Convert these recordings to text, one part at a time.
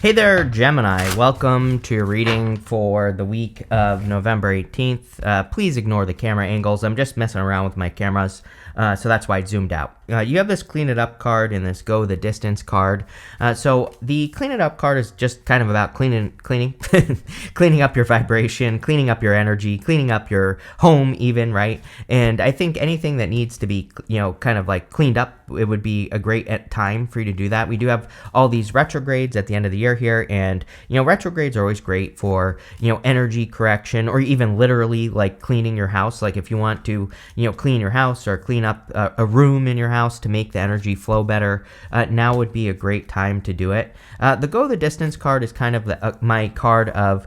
Hey there, Gemini. Welcome to your reading for the week of November 18th. Please ignore the camera angles. I'm just messing around with my cameras, so that's why it zoomed out. You have this Clean It Up card and this Go the Distance card. So the Clean It Up card is just kind of about cleaning cleaning up your vibration, cleaning up your energy, cleaning up your home even, right? And I think anything that needs to be, kind of like cleaned up, it would be a great time for you to do that. We do have all these retrogrades at the end of the year here, and retrogrades are always great for energy correction, or even literally like cleaning your house. Like if you want to clean your house or clean up a room in your house to make the energy flow better, now would be a great time to do it. The Go the Distance card is kind of my card of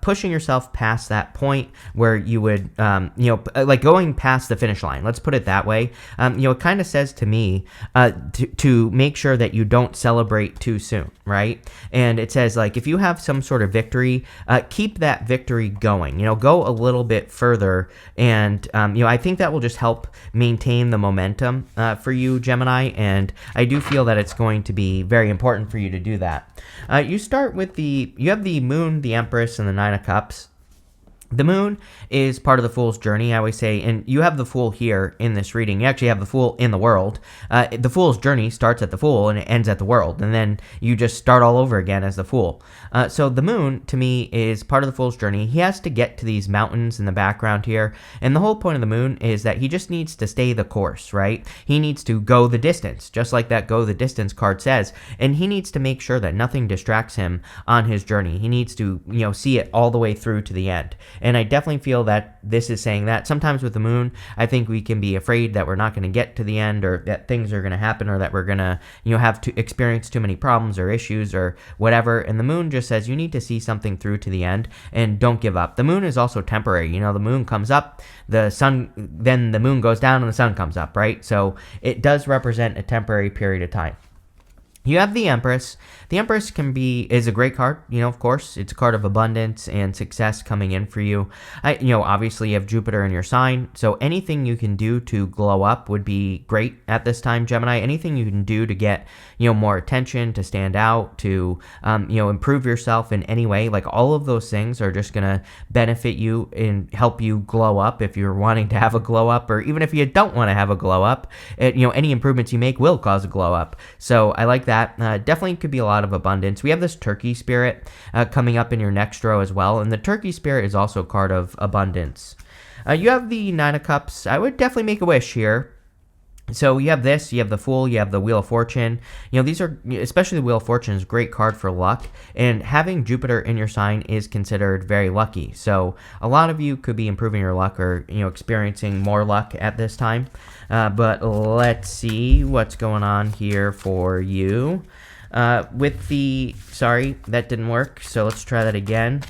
pushing yourself past that point where you would like going past the finish line. Let's put it that way. It kind of says to me to make sure that you don't celebrate too soon, right? And it says, like, if you have some sort of victory, keep that victory going. Go a little bit further, and I think that will just help maintain the momentum for you, Gemini. And I do feel that it's going to be very important for you to do that. You have the Moon, the Empress, and the Nine of Cups. The Moon is part of the Fool's journey, I always say, and you have the Fool here in this reading. You actually have the Fool in the world. The Fool's journey starts at the Fool and it ends at the world, and then you just start all over again as the Fool. So the Moon, to me, is part of the Fool's journey. He has to get to these mountains in the background here, and the whole point of the Moon is that he just needs to stay the course, right? He needs to go the distance, just like that Go the Distance card says, and he needs to make sure that nothing distracts him on his journey. He needs to, see it all the way through to the end. And I definitely feel that this is saying that. Sometimes with the Moon, I think we can be afraid that we're not going to get to the end, or that things are going to happen, or that we're going to, have to experience too many problems or issues or whatever. And the Moon just says you need to see something through to the end and don't give up. The Moon is also temporary. The Moon comes up, the sun, then the Moon goes down and the sun comes up, right? So it does represent a temporary period of time. You have the Empress. The Empress is a great card, of course. It's a card of abundance and success coming in for you. Obviously you have Jupiter in your sign, so anything you can do to glow up would be great at this time, Gemini. Anything you can do to get, more attention, to stand out, to, improve yourself in any way, like all of those things are just going to benefit you and help you glow up if you're wanting to have a glow up, or even if you don't want to have a glow up, any improvements you make will cause a glow up. So I like that. Definitely could be a lot of abundance. We have this Turkey spirit coming up in your next row as well, and the Turkey spirit is also a card of abundance. You have the Nine of Cups. I would definitely make a wish here. So you have this, you have the Fool, you have the Wheel of Fortune. These are, especially the Wheel of Fortune is a great card for luck, and having Jupiter in your sign is considered very lucky. So a lot of you could be improving your luck, or, experiencing more luck at this time. But let's see what's going on here for you. Sorry, that didn't work. So let's try that again.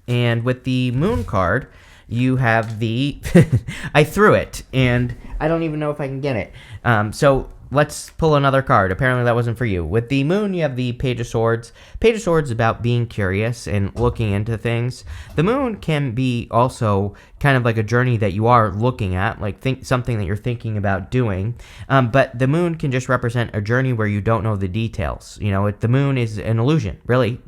And with the Moon card, you have the, I threw it, and I don't even know if I can get it. So let's pull another card. Apparently that wasn't for you. With the Moon, you have the Page of Swords. Page of Swords is about being curious and looking into things. The Moon can be also kind of like a journey that you are looking at, like something that you're thinking about doing. But the Moon can just represent a journey where you don't know the details. The Moon is an illusion, really.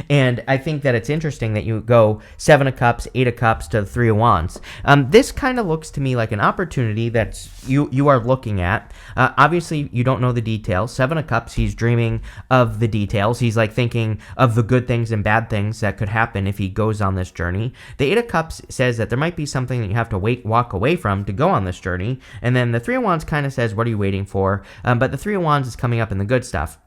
And I think that it's interesting that you go Seven of Cups, Eight of Cups to the Three of Wands. This kind of looks to me like an opportunity that's you are looking at. Obviously, you don't know the details. Seven of Cups, he's dreaming of the details. He's like thinking of the good things and bad things that could happen if he goes on this journey. The Eight of Cups says that there might be something that you have to walk away from to go on this journey. And then the Three of Wands kind of says, what are you waiting for? But the Three of Wands is coming up in the good stuff.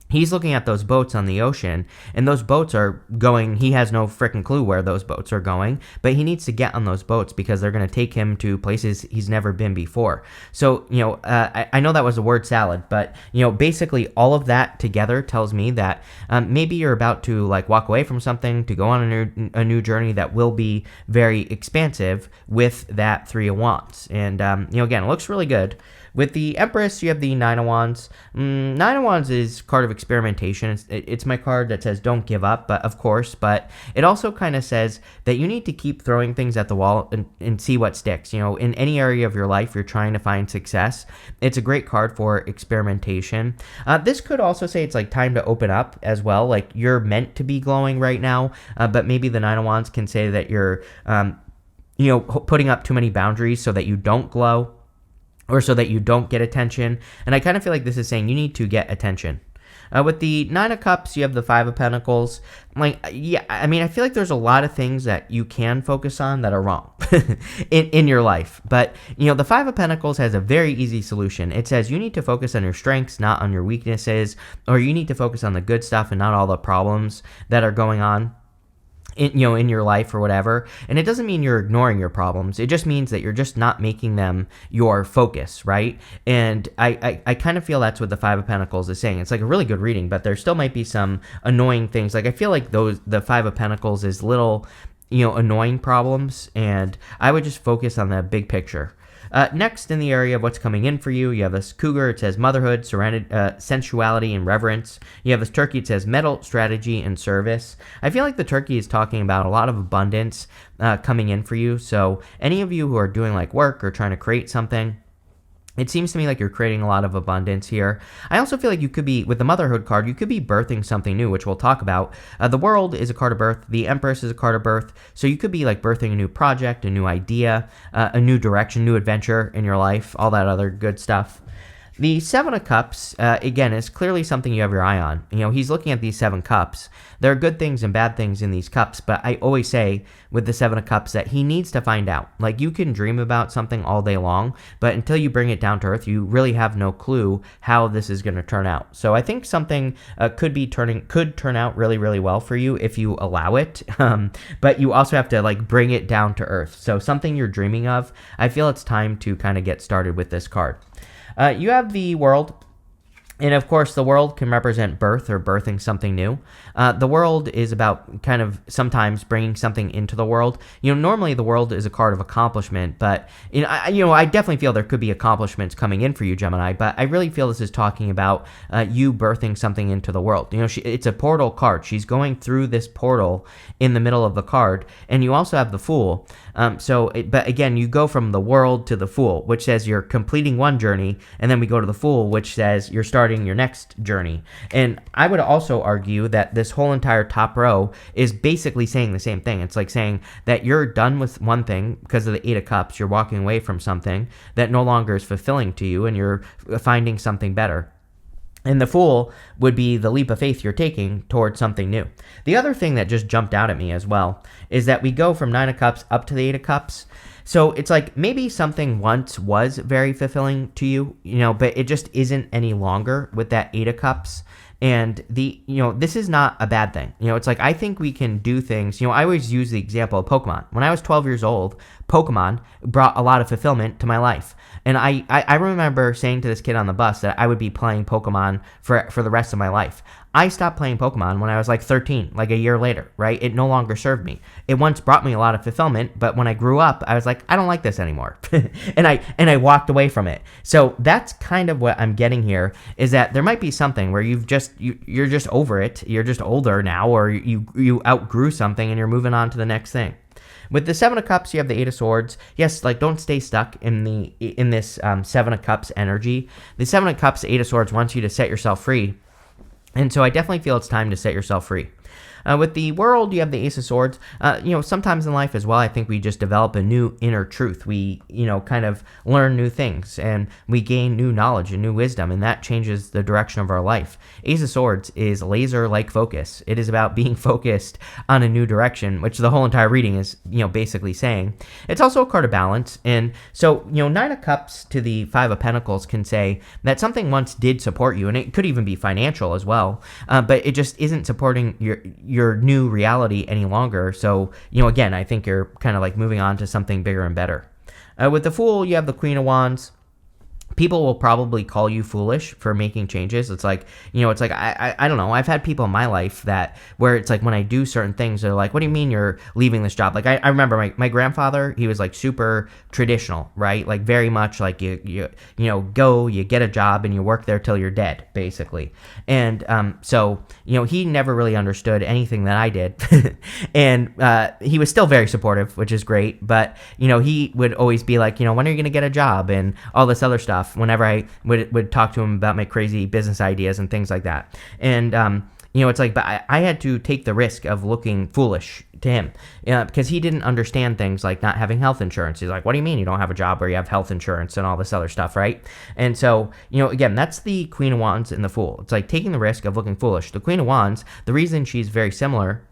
He's looking at those boats on the ocean, and those boats are going, he has no freaking clue where those boats are going, but he needs to get on those boats because they're going to take him to places he's never been before. So, I know that was a word salad, but, basically all of that together tells me that maybe you're about to like walk away from something to go on a new journey that will be very expansive with that Three of Wands. And, again, it looks really good. With the Empress, you have the Nine of Wands. Nine of Wands is card of experimentation. It's my card that says don't give up, but of course, but it also kind of says that you need to keep throwing things at the wall and see what sticks. In any area of your life you're trying to find success, it's a great card for experimentation. This could also say it's like time to open up as well. Like you're meant to be glowing right now, but maybe the Nine of Wands can say that you're, putting up too many boundaries so that you don't glow, or so that you don't get attention. And I kind of feel like this is saying you need to get attention. With the Nine of Cups, you have the Five of Pentacles. I feel like there's a lot of things that you can focus on that are wrong in your life. But, the Five of Pentacles has a very easy solution. It says you need to focus on your strengths, not on your weaknesses, or you need to focus on the good stuff and not all the problems that are going on in your life or whatever. And it doesn't mean you're ignoring your problems. It just means that you're just not making them your focus, right? And I kind of feel that's what the Five of Pentacles is saying. It's like a really good reading, but there still might be some annoying things. Like I feel like the Five of Pentacles is little, annoying problems, and I would just focus on the big picture. Next, in the area of what's coming in for you, you have this cougar. It says motherhood, sensuality, and reverence. You have this turkey. It says metal, strategy, and service. I feel like the turkey is talking about a lot of abundance coming in for you. So any of you who are doing like work or trying to create something, it seems to me like you're creating a lot of abundance here. I also feel like you could be, with the motherhood card, you could be birthing something new, which we'll talk about. The World is a card of birth. The Empress is a card of birth. So you could be like birthing a new project, a new idea, a new direction, new adventure in your life, all that other good stuff. The Seven of Cups, again, is clearly something you have your eye on. He's looking at these 7 cups. There are good things and bad things in these cups, but I always say with the 7 of Cups that he needs to find out. Like, you can dream about something all day long, but until you bring it down to earth, you really have no clue how this is going to turn out. So I think something could turn out really, really well for you if you allow it, but you also have to like bring it down to earth. So something you're dreaming of, I feel it's time to kind of get started with this card. You have the World, and of course the World can represent birth or birthing something new. The World is about kind of sometimes bringing something into the world. Normally the World is a card of accomplishment, but I definitely feel there could be accomplishments coming in for you, Gemini, but I really feel this is talking about you birthing something into the world. It's a portal card. She's going through this portal in the middle of the card, and you also have the Fool. But again, you go from the World to the Fool, which says you're completing one journey, and then we go to the Fool, which says you're starting your next journey. And I would also argue that this whole entire top row is basically saying the same thing. It's like saying that you're done with one thing because of the Eight of Cups. You're walking away from something that no longer is fulfilling to you, and you're finding something better. And the Fool would be the leap of faith you're taking towards something new. The other thing that just jumped out at me as well is that we go from Nine of Cups up to the Eight of Cups. So it's like maybe something once was very fulfilling to you, but it just isn't any longer with that Eight of Cups. And this is not a bad thing. It's like, I think we can do things. I always use the example of Pokemon. When I was 12 years old, Pokemon brought a lot of fulfillment to my life. And I remember saying to this kid on the bus that I would be playing Pokemon for the rest of my life. I stopped playing Pokemon when I was like 13, like a year later, right? It no longer served me. It once brought me a lot of fulfillment, but when I grew up, I was like, I don't like this anymore. and I walked away from it. So that's kind of what I'm getting here, is that there might be something where you're just over it. You're just older now, or you outgrew something and you're moving on to the next thing. With the Seven of Cups, you have the Eight of Swords. Yes, like, don't stay stuck in this Seven of Cups energy. The Seven of Cups, Eight of Swords wants you to set yourself free. And so I definitely feel it's time to set yourself free. With the World, you have the Ace of Swords. Sometimes in life as well, I think we just develop a new inner truth. We, kind of learn new things, and we gain new knowledge and new wisdom, and that changes the direction of our life. Ace of Swords is laser-like focus. It is about being focused on a new direction, which the whole entire reading is, basically saying. It's also a card of balance, and so, Nine of Cups to the Five of Pentacles can say that something once did support you, and it could even be financial as well, but it just isn't supporting your new reality any longer. So, again, I think you're kind of like moving on to something bigger and better. With the Fool, you have the Queen of Wands. people will probably call you foolish for making changes. It's like, it's like, I don't know. I've had people in my life that where it's like when I do certain things, they're like, what do you mean you're leaving this job? Like, I remember my grandfather, he was like super traditional, right? Like very much like you get a job and you work there till you're dead, basically. And so, he never really understood anything that I did. And he was still very supportive, which is great. But, he would always be like, when are you going to get a job and all this other stuff whenever I would talk to him about my crazy business ideas and things like that. And, it's like, but I had to take the risk of looking foolish to him because he didn't understand things like not having health insurance. He's like, what do you mean you don't have a job where you have health insurance and all this other stuff, right? And so, again, that's the Queen of Wands and the Fool. It's like taking the risk of looking foolish. The Queen of Wands, the reason she's very similar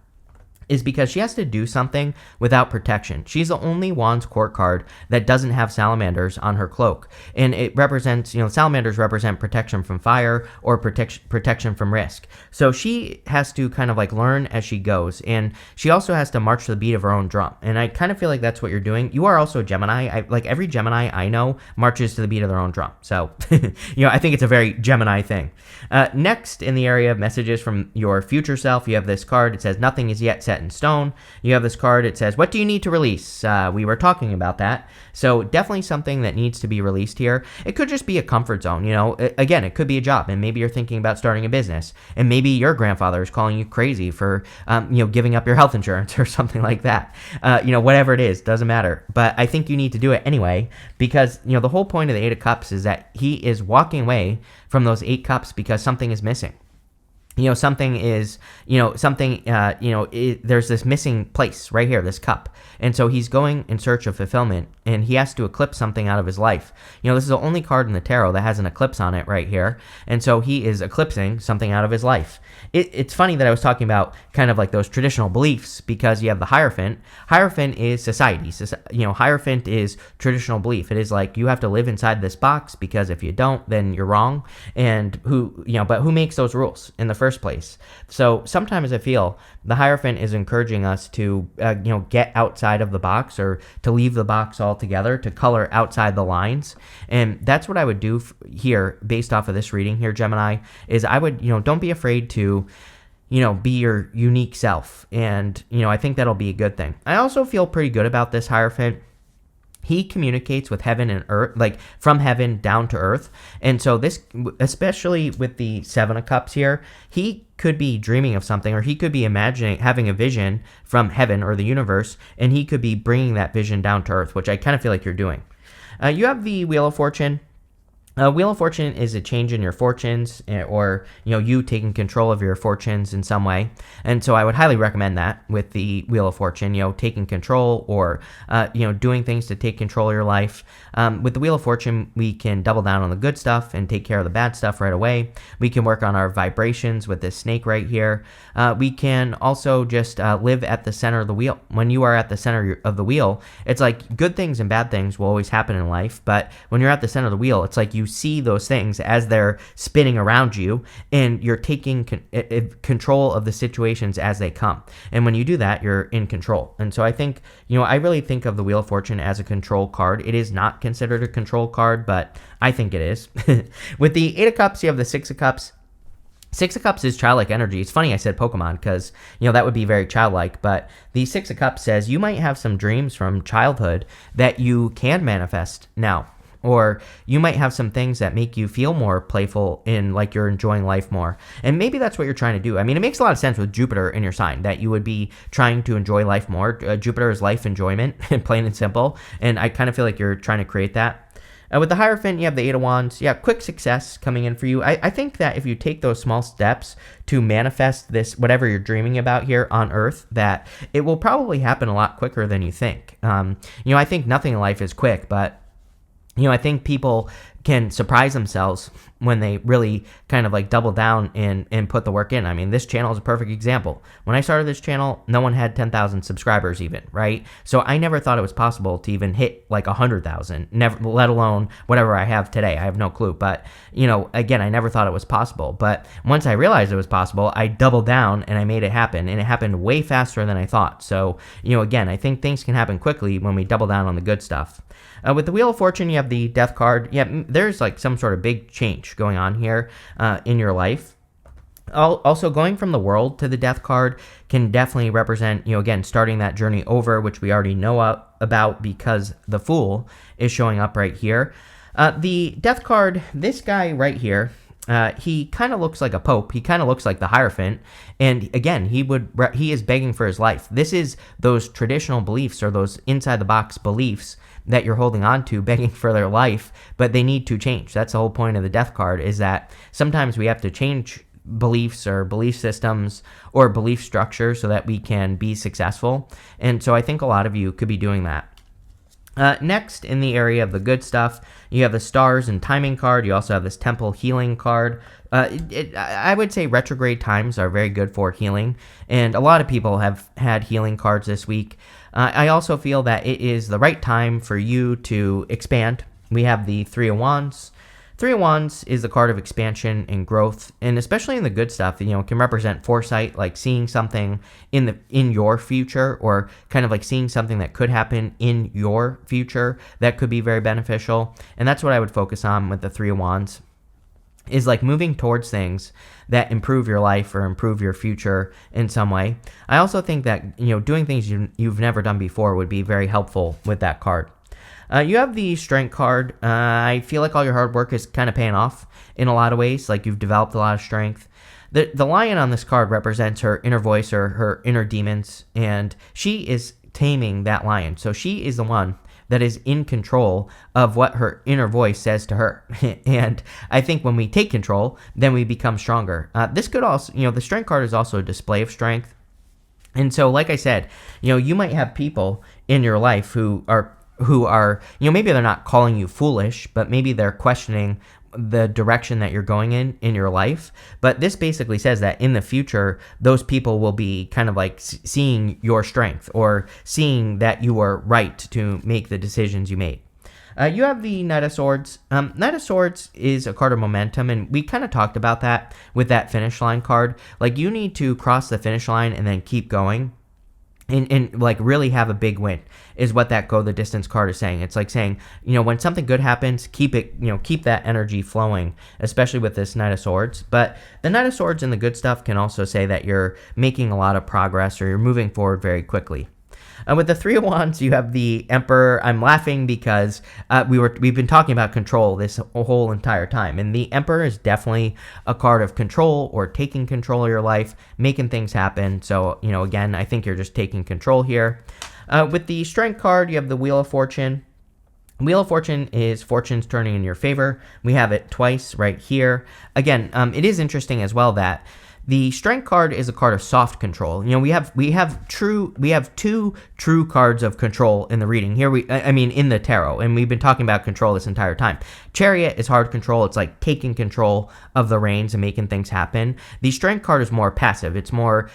is because she has to do something without protection. She's the only Wands court card that doesn't have salamanders on her cloak. And it represents, salamanders represent protection from fire or protection from risk. So she has to kind of like learn as she goes. And she also has to march to the beat of her own drum. And I kind of feel like that's what you're doing. You are also a Gemini. Like every Gemini I know marches to the beat of their own drum. So, I think it's a very Gemini thing. Next, in the area of messages from your future self, you have this card. It says, nothing is yet set in stone. You have this card. It says, what do you need to release? We were talking about that. So definitely something that needs to be released here. It could just be a comfort zone. Again, it could be a job, and maybe you're thinking about starting a business, and maybe your grandfather is calling you crazy for, giving up your health insurance or something like that. Whatever it is, doesn't matter. But I think you need to do it anyway, because, the whole point of the Eight of Cups is that he is walking away from those 8 cups because something is missing. Something is, there's this missing place right here, this cup. And so he's going in search of fulfillment, and he has to eclipse something out of his life. This is the only card in the tarot that has an eclipse on it right here. And so he is eclipsing something out of his life. It's funny that I was talking about kind of like those traditional beliefs, because you have the Hierophant. Hierophant is society. Hierophant is traditional belief. It is like you have to live inside this box, because if you don't, then you're wrong. And but who makes those rules in the first place? So sometimes I feel the Hierophant is encouraging us to get outside of the box, or to leave the box altogether, to color outside the lines. And that's what I would do here based off of this reading here, Gemini, is I would, don't be afraid to be your unique self. And, I think that'll be a good thing. I also feel pretty good about this Hierophant. He communicates with heaven and earth, like from heaven down to earth. And so this, especially with the 7 of Cups here, he could be dreaming of something, or he could be imagining having a vision from heaven or the universe, and he could be bringing that vision down to earth, which I kind of feel like you're doing. You have the Wheel of Fortune. Wheel of Fortune is a change in your fortunes, or you taking control of your fortunes in some way. And so I would highly recommend that with the Wheel of Fortune, taking control, or doing things to take control of your life. With the Wheel of Fortune, we can double down on the good stuff and take care of the bad stuff right away. We can work on our vibrations with this snake right here. We can also just live at the center of the wheel. When you are at the center of the wheel, it's like good things and bad things will always happen in life. But when you're at the center of the wheel, it's like you see those things as they're spinning around you, and you're taking control of the situations as they come. And when you do that, you're in control. And so I think, I really think of the Wheel of Fortune as a control card. It is not considered a control card, but I think it is. With the 8 of Cups, you have the 6 of Cups. 6 of Cups is childlike energy. It's funny I said Pokemon, because, that would be very childlike. But the 6 of Cups says you might have some dreams from childhood that you can manifest now. Or you might have some things that make you feel more playful, in like you're enjoying life more. And maybe that's what you're trying to do. I mean, it makes a lot of sense with Jupiter in your sign that you would be trying to enjoy life more. Jupiter is life enjoyment, plain and simple. And I kind of feel like you're trying to create that. With the Hierophant, you have the 8 of Wands. Yeah, quick success coming in for you. I think that if you take those small steps to manifest this, whatever you're dreaming about here on Earth, that it will probably happen a lot quicker than you think. I think nothing in life is quick, but I think people can surprise themselves when they really kind of like double down and put the work in. I mean, this channel is a perfect example. When I started this channel, no one had 10,000 subscribers even, right? So I never thought it was possible to even hit like 100,000, never, let alone whatever I have today. I have no clue. But, again, I never thought it was possible. But once I realized it was possible, I doubled down and I made it happen. And it happened way faster than I thought. So, again, I think things can happen quickly when we double down on the good stuff. With the Wheel of Fortune, you have the Death card. Yeah, there's like some sort of big change going on here in your life. Also, going from the world to the death card can definitely represent, again, starting that journey over, which we already know about because the Fool is showing up right here. The death card, this guy right here, he kind of looks like a pope. He kind of looks like the Hierophant. And again, he is begging for his life. This is those traditional beliefs or those inside the box beliefs that you're holding on to, begging for their life, but they need to change. That's the whole point of the death card, is that sometimes we have to change beliefs or belief systems or belief structure so that we can be successful. And so I think a lot of you could be doing that. Next, in the area of the good stuff, you have the Stars and Timing card. You also have this Temple Healing card. I would say retrograde times are very good for healing, and a lot of people have had healing cards this week. I also feel that it is the right time for you to expand. We have the Three of Wands. Three of Wands is the card of expansion and growth, and especially in the good stuff, can represent foresight, like seeing something in your future, or kind of like seeing something that could happen in your future that could be very beneficial. And that's what I would focus on with the Three of Wands, is like moving towards things that improve your life or improve your future in some way. I also think that, doing things you've never done before would be very helpful with that card. You have the Strength card. I feel like all your hard work is kind of paying off in a lot of ways, like you've developed a lot of strength. The lion on this card represents her inner voice or her inner demons, and she is taming that lion. So she is the one that is in control of what her inner voice says to her. And I think when we take control, then we become stronger. This could also, the Strength card is also a display of strength. And so, like I said, you might have people in your life who are, maybe they're not calling you foolish, but maybe they're questioning the direction that you're going in your life. But this basically says that in the future, those people will be kind of like seeing your strength or seeing that you were right to make the decisions you made. You have the Knight of Swords. Knight of Swords is a card of momentum, and we kind of talked about that with that finish line card. Like, you need to cross the finish line and then keep going. And like really have a big win is what that go the distance card is saying. It's like saying, when something good happens, keep that energy flowing, especially with this Knight of Swords. But the Knight of Swords and the good stuff can also say that you're making a lot of progress or you're moving forward very quickly. With the Three of Wands, you have the Emperor. I'm laughing because we've been talking about control this whole entire time, and the Emperor is definitely a card of control or taking control of your life, making things happen. So, again, I think you're just taking control here. With the Strength card, you have the Wheel of Fortune. Wheel of Fortune is fortunes turning in your favor. We have it twice right here. Again, it is interesting as well that the Strength card is a card of soft control. We have two true cards of control in the reading here. In the tarot, and we've been talking about control this entire time. Chariot is hard control. It's like taking control of the reins and making things happen. The Strength card is more passive. It's more,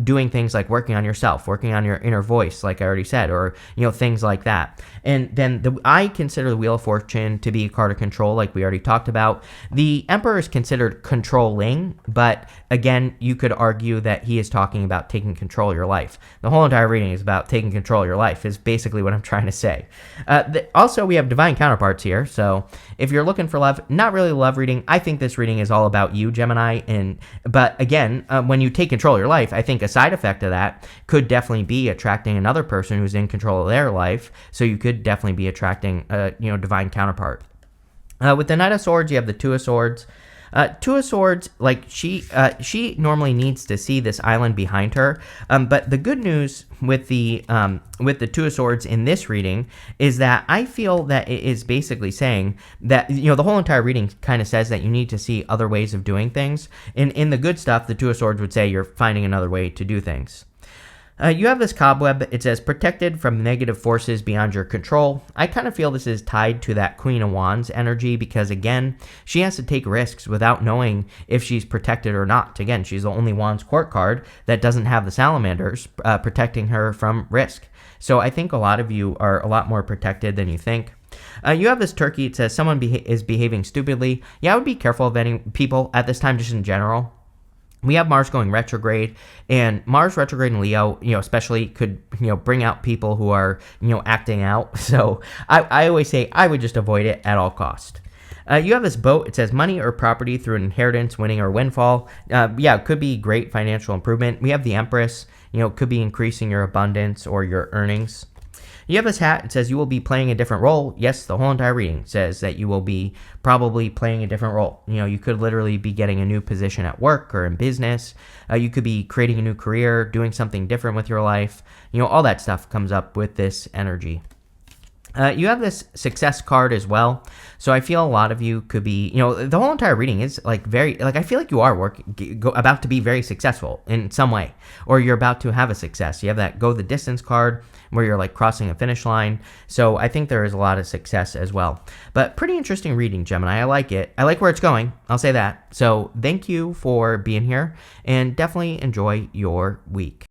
doing things like working on yourself, working on your inner voice, like I already said, or, things like that. And then I consider the Wheel of Fortune to be a card of control, like we already talked about. The Emperor is considered controlling, but again, you could argue that he is talking about taking control of your life. The whole entire reading is about taking control of your life, is basically what I'm trying to say. Also, we have divine counterparts here. So if you're looking for love, not really a love reading. I think this reading is all about you, Gemini. But again, when you take control of your life, I think a side effect of that could definitely be attracting another person who's in control of their life. So you could definitely be attracting a divine counterpart. With the Knight of Swords, you have the Two of Swords. Two of Swords, like she normally needs to see this island behind her. But the good news with the Two of Swords in this reading is that I feel that it is basically saying that, the whole entire reading kind of says that you need to see other ways of doing things. In the good stuff, the Two of Swords would say you're finding another way to do things. You have this cobweb. It says protected from negative forces beyond your control. I kind of feel this is tied to that Queen of Wands energy because, again, she has to take risks without knowing if she's protected or not. Again, she's the only Wands Court card that doesn't have the salamanders protecting her from risk. So I think a lot of you are a lot more protected than you think. You have this turkey. It says someone is behaving stupidly. Yeah, I would be careful of any people at this time just in general. We have Mars going retrograde, and Mars retrograde in Leo, especially could, bring out people who are, acting out. So I always say I would just avoid it at all cost. You have this boat. It says money or property through an inheritance, winning or windfall. Yeah, it could be great financial improvement. We have the Empress. It could be increasing your abundance or your earnings. You have this hat. It says you will be playing a different role. Yes, the whole entire reading says that you will be probably playing a different role. You could literally be getting a new position at work or in business. You could be creating a new career, doing something different with your life. All that stuff comes up with this energy. You have this success card as well. So I feel a lot of you could be, the whole entire reading is I feel like you are about to be very successful in some way, or you're about to have a success. You have that go the distance card where you're crossing a finish line. So I think there is a lot of success as well. But pretty interesting reading, Gemini. I like it. I like where it's going. I'll say that. So thank you for being here and definitely enjoy your week.